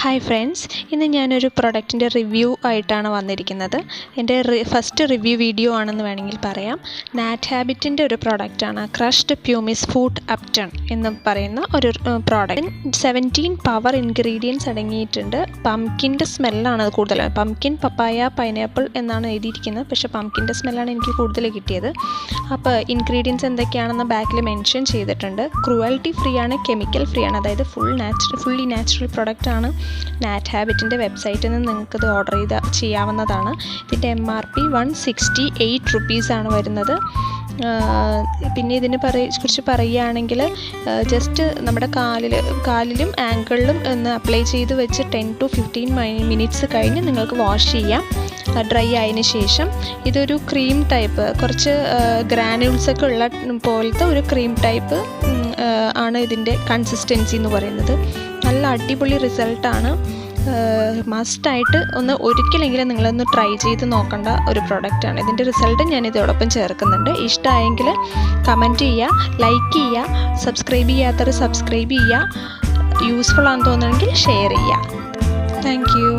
Hi friends, ഇന്ന് ഞാനൊരു പ്രൊഡക്റ്റിൻ്റെ review ആയിട്ടാണ് വന്നിരിക്കുന്നത്. എൻ്റെ ഫസ്റ്റ് റിവ്യൂ വീഡിയോ ആണെന്ന് വേണമെങ്കിൽ പറയാം. നാറ്റ് ഹാബിറ്റിൻ്റെ ഒരു പ്രോഡക്റ്റാണ് ക്രഷ്ഡ് പ്യൂമിസ് ഫുഡ് അപ്റ്റൺ എന്ന് പറയുന്ന ഒരു പ്രോഡക്റ്റ്. 17 പവർ ഇൻഗ്രീഡിയൻസ് അടങ്ങിയിട്ടുണ്ട്. പംകിൻ്റെ സ്മെല്ലാണ് കൂടുതൽ. പംകിൻ, പപ്പായ, പൈനാപ്പിൾ എന്നാണ് എഴുതിയിരിക്കുന്നത്, പക്ഷേ പംകിൻ്റെ സ്മെല്ലാണ് എനിക്ക് കൂടുതൽ കിട്ടിയത്. അപ്പോൾ ഇൻഗ്രീഡിയൻസ് എന്തൊക്കെയാണെന്ന് ബാക്കിൽ മെൻഷൻ ചെയ്തിട്ടുണ്ട്. ക്രൂവൽറ്റി ഫ്രീ ആണ്, കെമിക്കൽ ഫ്രീ ആണ്, അതായത് ഫുള്ളി നാച്ചുറൽ പ്രോഡക്റ്റ് ആണ്. നാറ്റ് ഹാബിറ്റിൻ്റെ വെബ്സൈറ്റിൽ നിന്ന് നിങ്ങൾക്കത് ഓർഡർ ചെയ്യാവുന്നതാണ്. ഇതിൻ്റെ MRP 168 റുപ്പീസാണ് വരുന്നത്. പിന്നെ ഇതിനെ കുറിച്ച് പറയുകയാണെങ്കിൽ ജസ്റ്റ് നമ്മുടെ കാലിലും ആങ്കിളിലും ഒന്ന് അപ്ലൈ ചെയ്ത് വെച്ച് 10 to 15 മിനിറ്റ്സ് കഴിഞ്ഞ് നിങ്ങൾക്ക് വാഷ് ചെയ്യാം. ഡ്രൈ ആയതിനു ശേഷം ഇതൊരു ക്രീം ടൈപ്പ്, കുറച്ച് ഗ്രാനുൾസൊക്കെ ഉള്ള പോലത്തെ ഒരു ക്രീം ടൈപ്പ് ആണ് ഇതിൻ്റെ കൺസിസ്റ്റൻസി എന്ന് പറയുന്നത്. നല്ല അടിപൊളി റിസൾട്ടാണ്. മസ്റ്റായിട്ട് ഒരിക്കലെങ്കിലും നിങ്ങളൊന്ന് ട്രൈ ചെയ്ത് നോക്കേണ്ട ഒരു പ്രോഡക്റ്റാണ്. ഇതിൻ്റെ റിസൾട്ട് ഞാൻ ഇതോടൊപ്പം ചേർക്കുന്നുണ്ട്. ഇഷ്ടമായെങ്കിൽ കമൻറ്റ് ചെയ്യുക, ലൈക്ക് ചെയ്യുക, സബ്സ്ക്രൈബ് ചെയ്യാത്തവർ സബ്സ്ക്രൈബ് ചെയ്യുക, യൂസ്ഫുൾ ആണെന്ന് തോന്നുന്നെങ്കിൽ ഷെയർ ചെയ്യുക. Thank you.